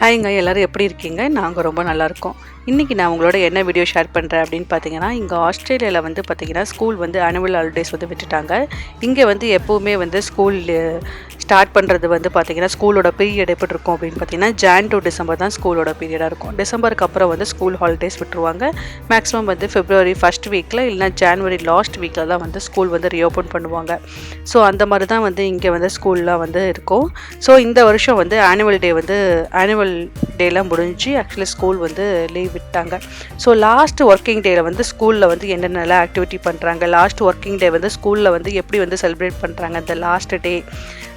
ஹாய்ங்க, எல்லோரும் எப்படி இருக்கீங்க? நாங்கள் ரொம்ப நல்லாயிருக்கோம். இன்றைக்கி நான் உங்களோட என்ன வீடியோ ஷேர் பண்ணுறேன் அப்படின்னு பார்த்தீங்கன்னா, இங்கே ஆஸ்திரேலியாவில் வந்து பார்த்திங்கன்னா ஸ்கூல் வந்து ஆனுவல் ஹாலிடேஸ் வந்து விட்டுட்டாங்க. இங்கே வந்து எப்போவுமே வந்து ஸ்கூல் ஸ்டார்ட் பண்ணுறது வந்து பார்த்திங்கன்னா ஸ்கூலோட பீரியட் எப்படி இருக்கும் அப்படின்னு பார்த்தீங்கன்னா ஜான் டு டிசம்பர் தான் ஸ்கூலோட பீரியடாக இருக்கும். டிசம்பருக்கு அப்புறம் வந்து ஸ்கூல் ஹாலிடேஸ் விட்டுருவாங்க. மேக்ஸிமம் வந்து February ஃபர்ஸ்ட் வீக்கில் இல்லைனா January லாஸ்ட் வீக்கில் தான் வந்து ஸ்கூல் வந்து ரீஓப்பன் பண்ணுவாங்க. ஸோ அந்த மாதிரி தான் வந்து இங்கே வந்து ஸ்கூல்லாம் வந்து இருக்கும். ஸோ இந்த வருஷம் வந்து ஆனுவல் டேலாம் முடிஞ்சு ஆக்சுவலி ஸ்கூல் வந்து லீவ் விட்டாங்க. ஸோ லாஸ்ட் ஒர்க்கிங் டேயில் வந்து ஸ்கூலில் வந்து என்னென்னலாம் ஆக்டிவிட்டி பண்ணுறாங்க, லாஸ்ட் ஒர்க்கிங் டே வந்து ஸ்கூலில் வந்து எப்படி வந்து செலிப்ரேட் பண்ணுறாங்க, அந்த லாஸ்ட் டே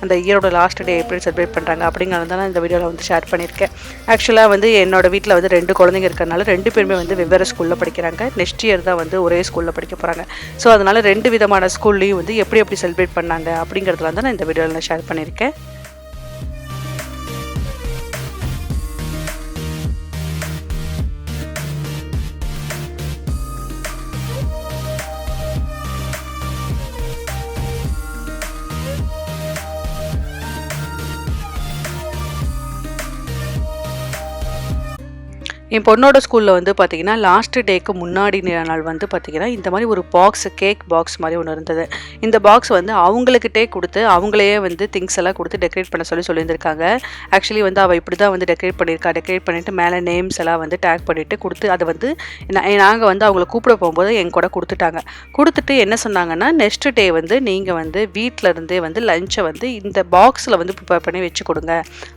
அந்த இயரோட லாஸ்ட் டே எப்படி செலிப்ரேட் பண்ணுறாங்க அப்படிங்கிறது தான் நான் இந்த வீடியோவில் வந்து ஷேர் பண்ணியிருக்கேன். ஆக்சுவலாக வந்து என்னோடய வீட்டில் வந்து 2 குழந்தைங்க இருக்கிறனால 2 பேருமே வந்து வெவ்வேறு ஸ்கூலில் படிக்கிறாங்க. நெக்ஸ்ட் இயர் தான் வந்து ஒரே ஸ்கூலில் படிக்க போகிறாங்க. ஸோ அதனால் 2 விதமான ஸ்கூல்லையும் வந்து எப்படி செலிப்ரேட் பண்ணாங்க அப்படிங்கிறதுல வந்து நான் இந்த வீடியோவில் நான் ஷேர் பண்ணியிருக்கேன். என் பொண்ணோட ஸ்கூலில் வந்து பார்த்திங்கன்னா லாஸ்ட் டேக்கு முன்னாடி நாள் வந்து பார்த்திங்கன்னா இந்த மாதிரி ஒரு கேக் பாக்ஸ் மாதிரி ஒன்று இருந்தது. இந்த பாக்ஸ் வந்து அவங்களுக்கிட்டே கொடுத்து அவங்களையே வந்து திங்ஸ் எல்லாம் கொடுத்து டெக்கரேட் பண்ண சொல்லியிருந்திருக்காங்க. ஆக்சுவலி வந்து அவள் இப்படி தான் வந்து டெக்கரேட் பண்ணிவிட்டு மேலே நேம்ஸ் எல்லாம் வந்து டேக் பண்ணிவிட்டு கொடுத்து அதை வந்து நாங்கள் வந்து அவங்கள கூப்பிட போகும்போது என் கூட கொடுத்துட்டு என்ன சொன்னாங்கன்னா, நெக்ஸ்ட் டே வந்து நீங்கள் வந்து வீட்டில் இருந்தே வந்து லஞ்சை வந்து இந்த பாக்ஸில் வந்து ப்ரிப்பேர் பண்ணி வச்சு கொடுங்க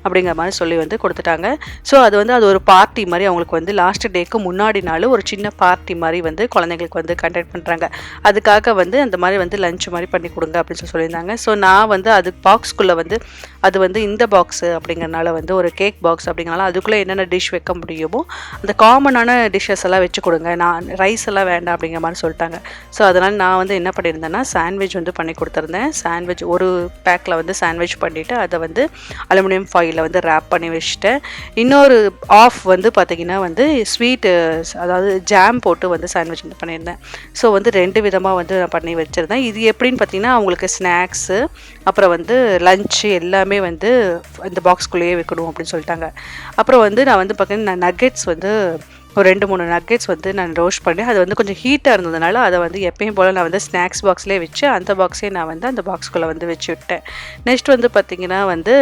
அப்படிங்கிற மாதிரி சொல்லி வந்து கொடுத்துட்டாங்க. ஸோ அது ஒரு பார்ட்டி மாதிரி அவங்களுக்கு வந்து லாஸ்ட் டேக்கு முன்னாடி நாள் ஒரு சின்ன பார்ட்டி மாதிரி வந்து குழந்தைங்களுக்கு வந்து கண்டக்ட் பண்ணுறாங்க. அதுக்காக வந்து அந்த மாதிரி வந்து லஞ்ச் மாதிரி பண்ணி கொடுங்க அப்படின்னு சொல்லியிருந்தாங்க. ஸோ நான் வந்து அது பாக்ஸ்குள்ளே வந்து அது வந்து இந்த பாக்ஸு அப்படிங்கிறனால வந்து ஒரு கேக் பாக்ஸ் அப்படிங்கிறனால அதுக்குள்ளே என்னென்ன டிஷ் வைக்க முடியுமோ அந்த காமனான டிஷ்ஷஸ் எல்லாம் வச்சு கொடுங்க, நான் ரைஸ் எல்லாம் வேண்டாம் அப்படிங்கிற மாதிரி சொல்லிட்டாங்க. ஸோ அதனால் நான் வந்து என்ன பண்ணியிருந்தேன்னா சாண்ட்விச் வந்து பண்ணி கொடுத்துருந்தேன். சாண்ட்விச் ஒரு பேக்கில் வந்து சாண்ட்விச் பண்ணிவிட்டு அதை வந்து அலுமினியம் ஃபாயிலில் வந்து ரேப் பண்ணி வச்சுட்டேன். இன்னொரு ஆஃப் வந்து பார்த்திங்கன்னா வந்து ஸ்வீட்டு அதாவது ஜாம் போட்டு வந்து சாண்ட்விச் வந்து பண்ணியிருந்தேன். ஸோ வந்து 2 விதமாக வந்து நான் பண்ணி வச்சுருந்தேன். இது எப்படின்னு பார்த்தீங்கன்னா அவங்களுக்கு ஸ்நாக்ஸு அப்புறம் வந்து லஞ்சு எல்லாமே வந்து இந்த பாக்ஸ்குள்ளேயே வைக்கணும் அப்படின்னு சொல்லிட்டாங்க. அப்புறம் வந்து நான் வந்து பார்த்தீங்கன்னா நக்கெட்ஸ் வந்து ஒரு 2-3 நக்கெட்ஸ் வந்து நான் ரோஸ்ட் பண்ணி அது வந்து கொஞ்சம் ஹீட்டாக இருந்ததுனால அதை வந்து எப்பயும் போல் நான் வந்து ஸ்நாக்ஸ் பாக்ஸ்லேயே வச்சு அந்த பாக்ஸே நான் வந்து அந்த பாக்ஸ்குள்ளே வந்து வச்சு விட்டேன். நெக்ஸ்ட் வந்து பார்த்திங்கன்னா வந்து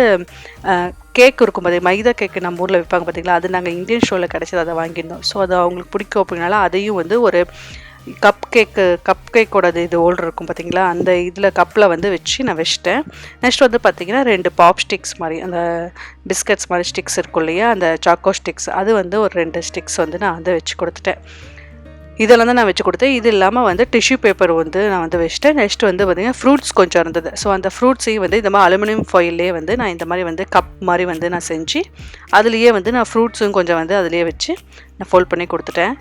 கேக் இருக்கும்போது மைதா கேக்கு நம்ம ஊரில் வைப்பாங்க பார்த்திங்களா, அது நாங்கள் இந்தியன் ஷோவில் கிடச்சது, அதை வாங்கியிருந்தோம். ஸோ அது அவங்களுக்கு பிடிக்கும் அப்படின்னால அதையும் வந்து ஒரு கப் கேக்கோட இது ஹோல்டர் இருக்கும் பார்த்திங்களா, அந்த இதில் கப்பில் வந்து வச்சு நான் வச்சுட்டேன். நெக்ஸ்ட் வந்து பார்த்திங்கன்னா 2 பாப் ஸ்டிக்ஸ் மாதிரி அந்த பிஸ்கட்ஸ் மாதிரி ஸ்டிக்ஸ் இருக்கும் இல்லையா, அந்த சாக்கோ ஸ்டிக்ஸ், அது வந்து ஒரு 2 ஸ்டிக்ஸ் வந்து நான் வந்து வச்சு கொடுத்துட்டேன். இதெல்லாம் தான் நான் வச்சு கொடுத்தேன். இது இல்லாமல் வந்து டிஷ்யூ பேப்பர் வந்து நான் வந்து வச்சுட்டேன். நெக்ஸ்ட் வந்து பார்த்திங்கன்னா ஃப்ரூட்ஸ் கொஞ்சம் இருந்தது. ஸோ அந்த ஃப்ரூட்ஸையும் வந்து இந்த மாதிரி அலுமினியம் ஃபாயிலே வந்து நான் இந்த மாதிரி வந்து கப் மாதிரி வந்து நான் செஞ்சு அதுலேயே வந்து நான் ஃப்ரூட்ஸும் கொஞ்சம் வந்து அதுலேயே வச்சு நான் ஃபோல்ட் பண்ணி கொடுத்துட்டேன்.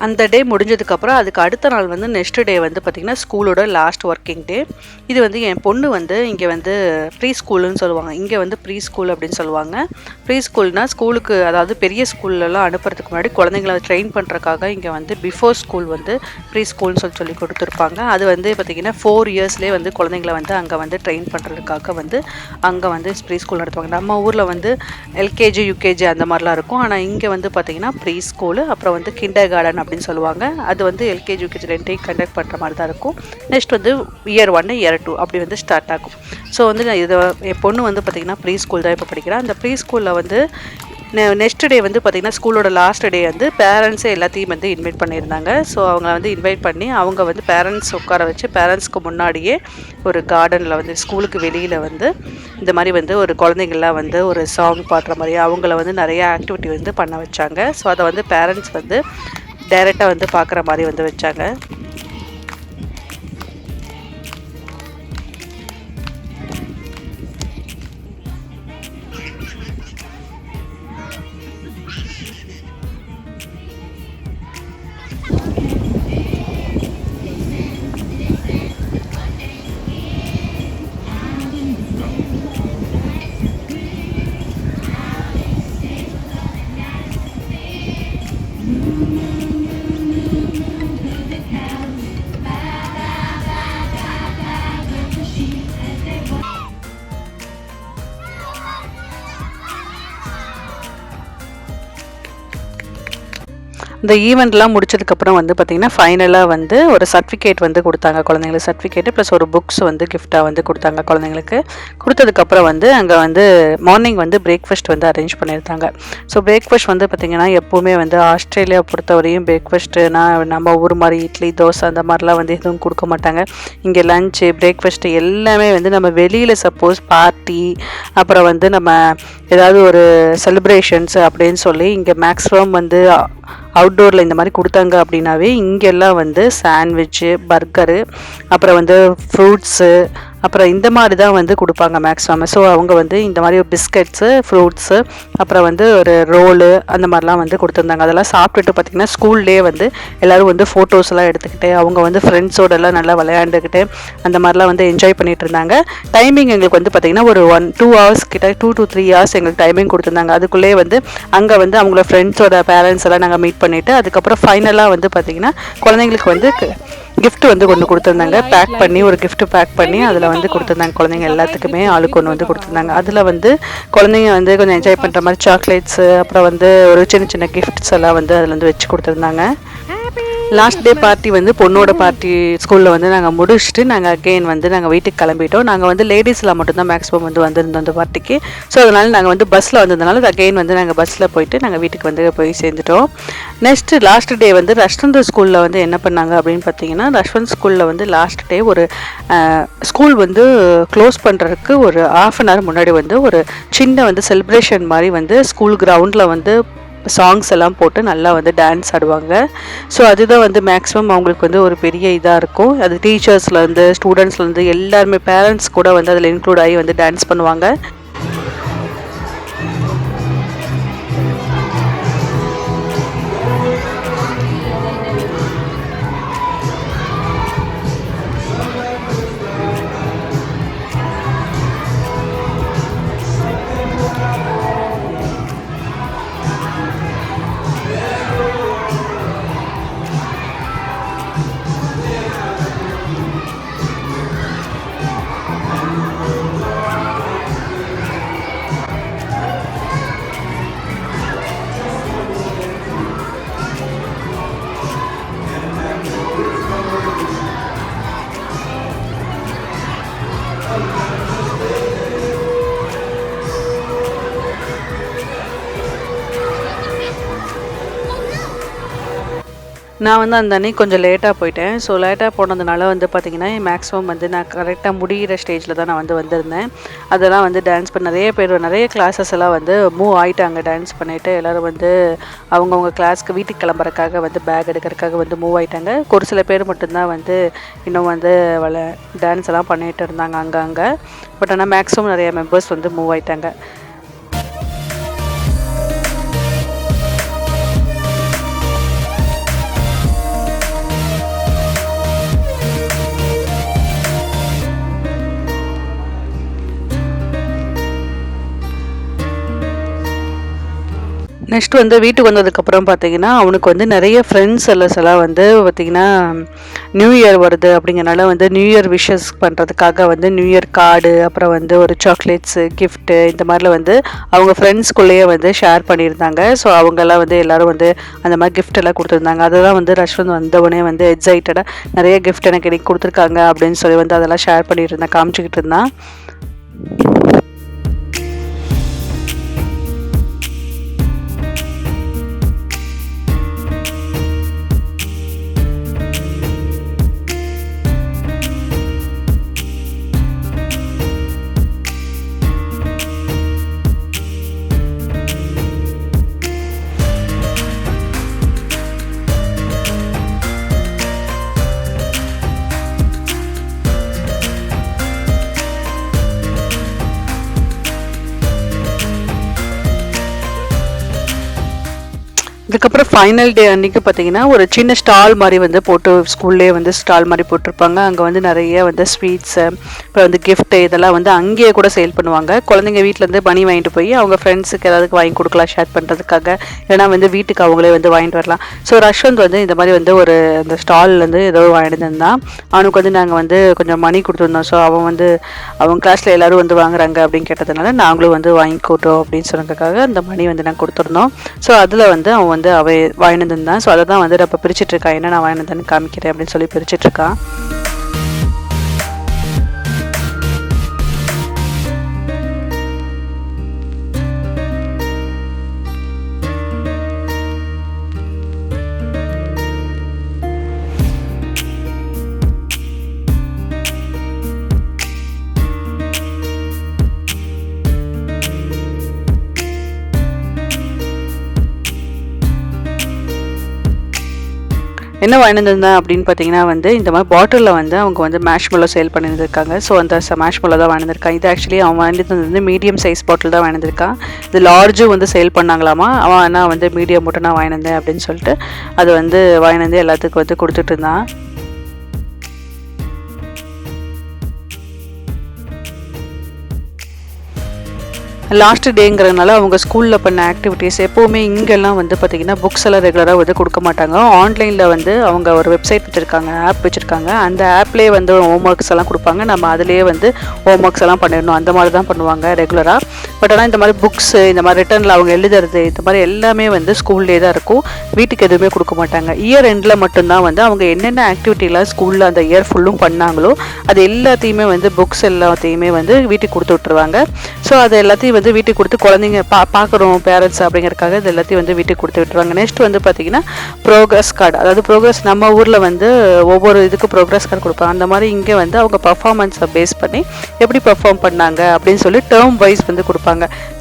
அந்த டே முடிஞ்சதுக்கப்புறம் அதுக்கு அடுத்த நாள் வந்து நெக்ஸ்ட் டே வந்து பார்த்திங்கன்னா ஸ்கூலோட லாஸ்ட் ஒர்க்கிங் டே. இது வந்து என் பொண்ணு வந்து இங்கே வந்து ப்ரீ ஸ்கூலுன்னு சொல்லுவாங்க, இங்கே வந்து ப்ரீ ஸ்கூல் அப்படின்னு சொல்லுவாங்க. ப்ரீ ஸ்கூல்னால் ஸ்கூலுக்கு அதாவது பெரிய ஸ்கூல்லலாம் அனுப்புறதுக்கு முன்னாடி குழந்தைங்கள ட்ரெயின் பண்ணுறதுக்காக இங்கே வந்து பிஃபோர் ஸ்கூல் வந்து ப்ரீ ஸ்கூல்னு சொல்லி கொடுத்துருப்பாங்க. அது வந்து பார்த்திங்கன்னா 4 இயர்ஸ்லேயே வந்து குழந்தைங்கள வந்து அங்கே வந்து ட்ரெயின் பண்ணுறதுக்காக வந்து அங்கே வந்து ப்ரீ ஸ்கூல் நடத்துவாங்க. நம்ம ஊரில் வந்து எல்கேஜி யூகேஜி அந்த மாதிரிலாம் இருக்கும். ஆனால் இங்கே வந்து பார்த்திங்கன்னா ப்ரீ ஸ்கூலு அப்புறம் வந்து கிண்டர் கார்டன் அப்படின்னு சொல்லுவாங்க. அது வந்து எல்கேஜி யூகேஜி 2 கண்டக்ட் பண்ணுற மாதிரி தான் இருக்கும். நெக்ஸ்ட் வந்து இயர் 1 இயர் 2 அப்படி வந்து ஸ்டார்ட் ஆகும். ஸோ வந்து இதை என் பொண்ணு வந்து பார்த்திங்கன்னா ப்ரீ ஸ்கூல் தான் இப்போ படிக்கிறேன். அந்த ப்ரீ ஸ்கூலில் வந்து நெக்ஸ்ட் டே வந்து பார்த்திங்கன்னா ஸ்கூலோட லாஸ்ட் டே வந்து பேரண்ட்ஸே எல்லாத்தையும் வந்து இன்வைட் பண்ணியிருந்தாங்க. ஸோ அவங்கள வந்து இன்வைட் பண்ணி அவங்க வந்து பேரண்ட்ஸ் உட்கார வச்சு பேரண்ட்ஸ்க்கு முன்னாடியே ஒரு கார்டனில் வந்து ஸ்கூலுக்கு வெளியில் வந்து இந்த மாதிரி வந்து ஒரு குழந்தைங்கள்லாம் வந்து ஒரு சாங் பாடுற மாதிரி அவங்கள வந்து நிறையா ஆக்டிவிட்டி வந்து பண்ண வச்சாங்க. ஸோ அதை வந்து பேரண்ட்ஸ் வந்து டைரெக்டாக வந்து பார்க்குற மாதிரி வந்து வச்சாங்க. இந்த ஈவெண்ட்லாம் முடிச்சதுக்கப்புறம் வந்து பார்த்திங்கன்னா ஃபைனலாக வந்து ஒரு சர்டிஃபிகேட் வந்து கொடுத்தாங்க குழந்தைங்களுக்கு. சர்டிஃபிகேட்டு ப்ளஸ் ஒரு புக்ஸ் வந்து கிஃப்டாக வந்து கொடுத்தாங்க குழந்தைங்களுக்கு. கொடுத்ததுக்கப்புறம் வந்து அங்கே வந்து மார்னிங் வந்து பிரேக்ஃபாஸ்ட் வந்து அரேஞ்ச் பண்ணியிருந்தாங்க. ஸோ பிரேக்ஃபாஸ்ட் வந்து பார்த்திங்கன்னா எப்போவுமே வந்து ஆஸ்திரேலியா பொறுத்தவரையும் பிரேக்ஃபாஸ்ட்டுனா நம்ம ஊர் மாதிரி இட்லி தோசை அந்த மாதிரிலாம் வந்து எதுவும் கொடுக்க மாட்டாங்க. இங்கே லஞ்சு பிரேக்ஃபாஸ்ட்டு எல்லாமே வந்து நம்ம வெளியில் சப்போஸ் பார்ட்டி அப்புறம் வந்து நம்ம ஏதாவது ஒரு செலிப்ரேஷன்ஸ் அப்படின்னு சொல்லி இங்கே மேக்ஸிமம் வந்து அவுட்டோரில் இந்த மாதிரி கொடுத்தாங்க அப்படின்னாவே இங்கெல்லாம் வந்து சாண்ட்விட்சு பர்கரு அப்புறம் வந்து ஃப்ரூட்ஸு அப்புறம் இந்த மாதிரி தான் வந்து கொடுப்பாங்க மேக்ஸிமம். ஸோ அவங்க வந்து இந்த மாதிரி பிஸ்கட்ஸு ஃப்ரூட்ஸு அப்புறம் வந்து ஒரு ரோலு அந்த மாதிரிலாம் வந்து கொடுத்துருந்தாங்க. அதெல்லாம் சாப்பிட்டுட்டு பார்த்திங்கன்னா ஸ்கூல்லேயே வந்து எல்லோரும் வந்து ஃபோட்டோஸ்லாம் எடுத்துக்கிட்டு அவங்க வந்து ஃப்ரெண்ட்ஸோடலாம் நல்லா விளையாண்டுக்கிட்டு அந்த மாதிரிலாம் வந்து என்ஜாய் பண்ணிகிட்டு இருந்தாங்க. டைமிங் எங்களுக்கு வந்து பார்த்திங்கன்னா ஒரு 2 hours கிட்ட 2 to 3 hours எங்களுக்கு டைமிங் கொடுத்துருந்தாங்க. அதுக்குள்ளேயே வந்து அங்கே வந்து அவங்களோட ஃப்ரெண்ட்ஸோட பேரண்ட்ஸ் எல்லாம் நாங்கள் மீட் பண்ணிவிட்டு அதுக்கப்புறம் ஃபைனலாக வந்து பார்த்திங்கன்னா குழந்தைங்களுக்கு வந்து கிஃப்ட் வந்து கொண்டு கொடுத்துருந்தாங்க. பேக் பண்ணி ஒரு கிஃப்ட் பேக் பண்ணி அதில் வந்து கொடுத்துருந்தாங்க. குழந்தைங்க எல்லாத்துக்குமே ஆளுக்கு ஒன்று வந்து கொடுத்துருந்தாங்க. அதில் வந்து குழந்தைங்க வந்து கொஞ்சம் என்ஜாய் பண்ணுற மாதிரி சாக்லேட்ஸு அப்புறம் வந்து ஒரு சின்ன சின்ன கிஃப்ட்ஸ் எல்லாம் வந்து அதில் வந்து வச்சு கொடுத்துருந்தாங்க. லாஸ்ட் டே பார்ட்டி வந்து பொண்ணோட பார்ட்டி ஸ்கூலில் வந்து நாங்கள் முடிச்சுட்டு நாங்கள் அகெயின் வந்து நாங்கள் வீட்டுக்கு கிளம்பிட்டோம். நாங்கள் வந்து லேடிஸில் மட்டும்தான் மேக்ஸிமம் வந்து வந்திருந்தோம் அந்த பார்ட்டிக்கு. ஸோ அதனால் நாங்கள் வந்து பஸ்ஸில் வந்ததுனால அகெயின் வந்து நாங்கள் பஸ்ஸில் போயிட்டு நாங்கள் வீட்டுக்கு வந்து போய் சேர்ந்துட்டோம். நெக்ஸ்ட்டு லாஸ்ட் டே வந்து ரஷ்வந்த் ஸ்கூலில் வந்து என்ன பண்ணாங்க அப்படின்னு பார்த்தீங்கன்னா ரஷ்வந்த் ஸ்கூலில் வந்து லாஸ்ட் டே ஒரு ஸ்கூல் வந்து க்ளோஸ் பண்ணுறதுக்கு ஒரு 1/2 hour முன்னாடி வந்து ஒரு சின்ன வந்து செலிப்ரேஷன் மாதிரி வந்து ஸ்கூல் கிரவுண்டில் வந்து சாங்ஸ் எல்லாம் போட்டு நல்லா வந்து டான்ஸ் ஆடுவாங்க. ஸோ அதுதான் வந்து மேக்ஸிமம் அவங்களுக்கு வந்து ஒரு பெரிய இதாக இருக்கும். அது டீச்சர்ஸ்லேருந்து ஸ்டூடெண்ட்ஸ்லேருந்து எல்லாருமே பேரண்ட்ஸ் கூட வந்து அதில் இன்க்ளூட் ஆகி வந்து டான்ஸ் பண்ணுவாங்க. நான் வந்து அந்த அன்னைக்கு கொஞ்சம் லேட்டாக போயிட்டேன். ஸோ லேட்டாக போனதுனால வந்து பார்த்திங்கன்னா மேக்ஸிமம் வந்து நான் கரெக்டாக முடிகிற ஸ்டேஜில் தான் நான் வந்து வந்திருந்தேன். அதெல்லாம் வந்து டான்ஸ் பண்ண நிறைய கிளாஸஸ் எல்லாம் வந்து மூவ் ஆகிட்டாங்க. டான்ஸ் பண்ணிவிட்டு எல்லோரும் வந்து அவங்கவுங்க கிளாஸ்க்கு வீட்டுக்கு கிளம்புறதுக்காக வந்து பேக் எடுக்கிறதுக்காக வந்து மூவ் ஆகிட்டாங்க. ஒரு சில பேர் மட்டும்தான் வந்து இன்னும் வந்து டான்ஸ் எல்லாம் பண்ணிகிட்டு இருந்தாங்க அங்கங்கே. பட் ஆனால் மேக்ஸிமம் நிறைய மெம்பர்ஸ் வந்து மூவ் ஆகிட்டாங்க. நெக்ஸ்ட் வந்து வீட்டுக்கு வந்ததுக்கப்புறம் பார்த்தீங்கன்னா அவனுக்கு வந்து நிறைய ஃப்ரெண்ட்ஸ் எல்லாம் வந்து பார்த்திங்கன்னா நியூ இயர் வருது அப்படிங்கிறனால வந்து நியூ இயர் விஷஸ் பண்ணுறதுக்காக வந்து நியூ இயர் கார்டு அப்புறம் வந்து ஒரு சாக்லேட்ஸு கிஃப்ட்டு இந்த மாதிரிலாம் வந்து அவங்க ஃப்ரெண்ட்ஸ்குள்ளேயே வந்து ஷேர் பண்ணியிருந்தாங்க. ஸோ அவங்கெல்லாம் வந்து எல்லோரும் வந்து அந்த மாதிரி கிஃப்ட் எல்லாம் கொடுத்துருந்தாங்க. அதெல்லாம் வந்து ரஷ்வந்த் வந்தவொடனே வந்து எக்ஸைட்டடாக நிறைய கிஃப்ட் எனக்கு கொடுத்துருக்காங்க அப்படின்னு சொல்லி வந்து அதெல்லாம் ஷேர் பண்ணிட்டு இருந்தான், காமிச்சிக்கிட்டு இருந்தான். இதுக்கப்புறம் ஃபைனல் டே அன்றைக்கி பார்த்தீங்கன்னா ஒரு சின்ன ஸ்டால் மாதிரி வந்து போட்டு ஸ்கூல்லேயே வந்து ஸ்டால் மாதிரி போட்டிருப்பாங்க. அங்கே வந்து நிறைய வந்து ஸ்வீட்ஸு அப்புறம் வந்து கிஃப்ட்டு இதெல்லாம் வந்து அங்கேயே கூட சேல் பண்ணுவாங்க. குழந்தைங்க வீட்டிலேருந்து மணி வாங்கிட்டு போய் அவங்க ஃப்ரெண்ட்ஸுக்கு ஏதாவது வாங்கி கொடுக்கலாம் ஷேர் பண்ணுறதுக்காக, இல்லைனா வந்து வீட்டுக்கு அவங்களே வந்து வாங்கிட்டு வரலாம். ஸோ ரஷ்வந்த் வந்து இந்த மாதிரி வந்து ஒரு இந்த ஸ்டால்லேருந்து ஏதோ வாங்கிட்டு இருந்தான். அவனுக்கு வந்து நாங்கள் வந்து கொஞ்சம் மணி கொடுத்துருந்தோம். ஸோ அவன் வந்து அவங்க கிளாஸில் எல்லோரும் வந்து வாங்குறாங்க அப்படின்னு கேட்டதுனால நாங்களும் வந்து வாங்கிக்கிட்டோம் அப்படின்னு சொன்னதுக்காக அந்த மணி வந்து நாங்கள் கொடுத்துருந்தோம். ஸோ அதில் வந்து அவன் வந்து வாங்கிட்டு இருந்தான். ஸோ அதை தான் வந்து இப்போ பிரிச்சுட்ருக்கான், என்ன நான் வாங்கிட்டு வந்தேன்னு காமிக்கிறேன் அப்படின்னு சொல்லி பிரிச்சுட்ருக்கான். என்ன வாங்கிட்டு வந்தேன் அப்படின்னு பார்த்தீங்கன்னா வந்து இந்த மாதிரி பாட்டிலில் வந்து அவங்க வந்து மேஷ்மெல்லோ சேல் பண்ணியிருந்திருக்காங்க. ஸோ அந்த மேஷ்மெல்லோ தான் வாங்கியிருக்கான். இது ஆக்சுவலி அவன் வாங்கிட்டு வந்து மீடியம் சைஸ் பாட்டில் தான் வாங்கியிருக்கான். இது லார்ஜும் வந்து சேல் பண்ணாங்களாமா. அவன் ஆனால் வந்து மீடியம் மட்டும் நான் வாங்கினேன் அப்படின்னு சொல்லிட்டு அது வந்து வாங்கினது எல்லாத்துக்கும் வந்து கொடுத்துட்டு இருந்தான். லாஸ்ட் டேங்கிறதுனால அவங்க ஸ்கூலில் பண்ண ஆக்டிவிட்டீஸ் எப்போவுமே இங்கெல்லாம் வந்து பார்த்திங்கன்னா புக்ஸ் எல்லாம் ரெகுலராக வந்து கொடுக்க மாட்டாங்க. ஆன்லைனில் வந்து அவங்க ஒரு வெப்சைட் வச்சுருக்காங்க, ஆப் வச்சுருக்காங்க. அந்த ஆப்லேயே வந்து ஹோம் ஒர்க்ஸ் எல்லாம் கொடுப்பாங்க. நம்ம அதிலேயே வந்து ஹோம் ஒர்க்ஸ் எல்லாம் பண்ணிடணும். அந்த மாதிரி தான் பண்ணுவாங்க ரெகுலராக. பட் ஆனால் இந்த மாதிரி புக்ஸு இந்த மாதிரி ரிட்டர்னில் அவங்க எழுதுறது இந்த மாதிரி எல்லாமே வந்து ஸ்கூல்லே தான் இருக்கும். வீட்டுக்கு எதுவுமே கொடுக்க மாட்டாங்க. இயர் எண்டில் மட்டும்தான் வந்து அவங்க என்னென்ன ஆக்டிவிட்டிலாம் ஸ்கூலில் அந்த இயர் ஃபுல்லும் பண்ணாங்களோ அது எல்லாத்தையுமே வந்து புக்ஸ் எல்லாத்தையுமே வந்து வீட்டுக்கு கொடுத்து விட்ருவாங்க. ஸோ அது எல்லாத்தையும் வந்து வீட்டுக்கு கொடுத்து குழந்தைங்க பார்க்குறோம் பேரண்ட்ஸ் அப்படிங்கிறதுக்காக இது எல்லாத்தையும் வந்து வீட்டுக்கு கொடுத்து விட்டுருவாங்க. நெக்ஸ்ட் வந்து பார்த்திங்கன்னா ப்ரோக்ரஸ் கார்டு, அதாவது ப்ரோக்ரஸ் நம்ம ஊரில் வந்து ஒவ்வொரு இதுக்கு ப்ரோக்ரஸ் கார்டு கொடுப்பாங்க. அந்த மாதிரி இங்கே வந்து அவங்க பர்ஃபார்மன்ஸை பேஸ் பண்ணி எப்படி பர்ஃபார்ம் பண்ணாங்க அப்படின்னு சொல்லி டேர்ம் வைஸ் வந்து கொடுப்பாங்க.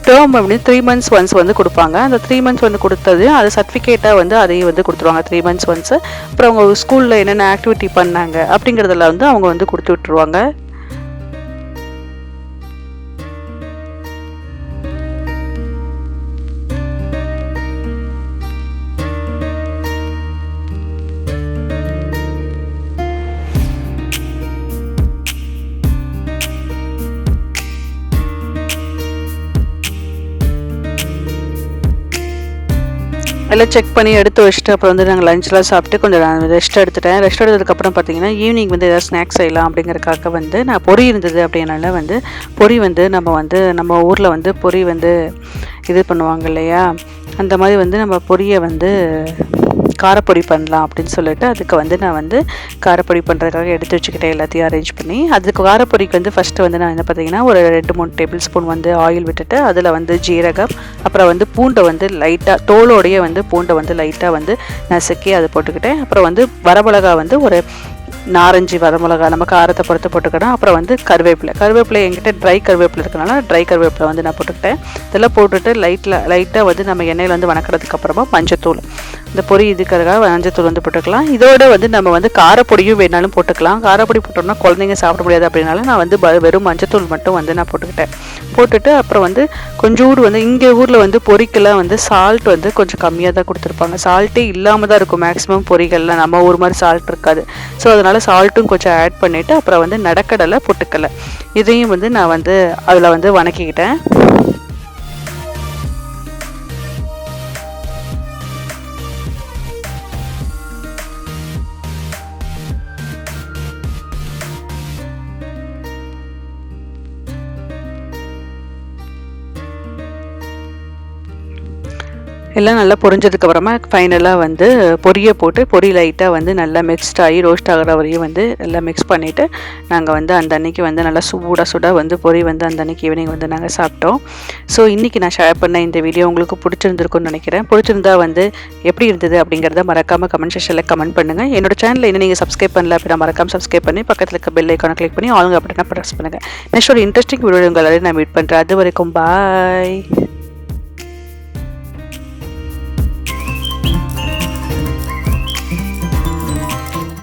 டேர்ம் அப்படின்னு 3 months ஒன்ஸ் வந்து கொடுப்பாங்க. அந்த 3 months வந்து கொடுத்தது அது சர்டிஃபிகேட்டாக வந்து அதையும் வந்து கொடுத்துருவாங்க 3 months ஒன்ஸு. அப்புறம் அவங்க ஸ்கூலில் என்னென்ன ஆக்டிவிட்டி பண்ணாங்க அப்படிங்கிறதுல வந்து அவங்க வந்து கொடுத்து விட்டுருவாங்க. எல்லாம் செக் பண்ணி எடுத்து வச்சுட்டு அப்புறம் வந்து நாங்கள் லஞ்செலாம் சாப்பிட்டு கொஞ்சம் நான் ரெஸ்ட் எடுத்துட்டேன். ரெஸ்ட் எடுத்ததுக்கப்புறம் பார்த்தீங்கன்னா ஈவினிங் வந்து எதாவது ஸ்நாக்ஸ் செய்யலாம் அப்படிங்கிறதுக்காக வந்து நான் பொரி இருந்தது அப்படின்னால வந்து பொரி வந்து நம்ம ஊரில் வந்து பொரி வந்து இது பண்ணுவாங்க இல்லையா, அந்த மாதிரி வந்து நம்ம பொரியை வந்து காரப்பொடி பண்ணலாம் அப்படின்னு சொல்லிட்டு அதுக்கு வந்து நான் வந்து காரப்பொடி பண்ணுறதுக்காக எடுத்து வச்சுக்கிட்டேன் எல்லாத்தையும் அரேஞ்ச் பண்ணி. அதுக்கு காரப்பொடிக்கு வந்து ஃபஸ்ட்டு வந்து நான் என்ன பார்த்தீங்கன்னா ஒரு 2-3 டேபிள் ஸ்பூன் வந்து ஆயில் விட்டுட்டு அதில் வந்து ஜீரகம் அப்புறம் வந்து பூண்டை வந்து லைட்டாக தோலோடையே வந்து பூண்டை வந்து லைட்டாக வந்து நசுக்கி அதை போட்டுக்கிட்டேன். அப்புறம் வந்து வரமிளகா வந்து ஒரு 4-5 வரமிளகா நம்ம காரத்தை பொறுத்து போட்டுக்கிட்டேன். அப்புறம் வந்து கருவேப்பிலை என்கிட்ட ட்ரை கருவேப்பிலை இருக்கனால ட்ரை கருவேப்பிலை வந்து நான் போட்டுக்கிட்டேன். இதெல்லாம் போட்டுட்டு லைட்டாக வந்து நம்ம எண்ணெயில் வந்து வணக்கிறதுக்கு அப்புறமா மஞ்சத்தூள், இந்த பொரி இதுக்காக மஞ்சத்தூள் வந்து போட்டுக்கலாம். இதோட வந்து நம்ம வந்து காரப்பொடியும் வேணாலும் போட்டுக்கலாம். காரப்பொடி போட்டோம்னா குழந்தைங்க சாப்பிட முடியாது அப்படின்னால நான் வந்து வெறும் மஞ்சத்தூள் மட்டும் வந்து நான் போட்டுட்டு அப்புறம் வந்து கொஞ்சோடு வந்து இங்கே ஊரில் வந்து பொரிக்கெல்லாம் வந்து சால்ட் வந்து கொஞ்சம் கம்மியாக தான் கொடுத்துருப்பாங்க. சால்ட்டே இல்லாமல் தான் இருக்கும் மேக்ஸிமம் பொரிகள்லாம், நம்ம ஊர் மாதிரி சால்ட் இருக்காது. ஸோ அதனால் சால்ட்டும் கொஞ்சம் ஆட் பண்ணிவிட்டு அப்புறம் வந்து நடக்கடலை பொட்டுக்கடலை இதையும் வந்து நான் வந்து அதில் வந்து வணக்கிக்கிட்டேன். எல்லாம் நல்லா பொரிஞ்சதுக்கு அப்புறமா ஃபைனலாக வந்து பொரியை போட்டு பொரி லைட்டாக வந்து நல்லா மிக்ஸ்ட் ஆகி ரோஸ்ட் ஆகிற வரையும் வந்து நல்லா மிக்ஸ் பண்ணிவிட்டு நாங்கள் வந்து அந்த அன்றைக்கி வந்து நல்லா சுட வந்து பொரி வந்து அந்த அன்றைக்கி ஈவினிங் வந்து நாங்கள் சாப்பிட்டோம். ஸோ இன்றைக்கி நான் ஷேர் பண்ண இந்த வீடியோ உங்களுக்கு பிடிச்சிருந்துருக்குன்னு நினைக்கிறேன். பிடிச்சிருந்தா வந்து எப்படி இருந்தது அப்படிங்கிறத மறக்காமல் கமெண்ட் செக்ஷனில் கமெண்ட் பண்ணுங்கள். என்னோட சேனலில் இன்னும் நீங்கள் சப்ஸ்கிரைப் பண்ணல அப்படின்னா மறக்காமல் சப்ஸ்கிரைப் பண்ணி பக்கத்தில் இருக்க பெல் ஐக்கானை கிளிக் பண்ணி ஆளுங்க அப்படின்னா ப்ரெஸ் பண்ணுங்கள். நெக்ஸ்ட் ஒரு இன்ட்ரெஸ்டிங் வீடியோ உங்களை நான் மீட் பண்ணுறேன். அது வரைக்கும் பாய்.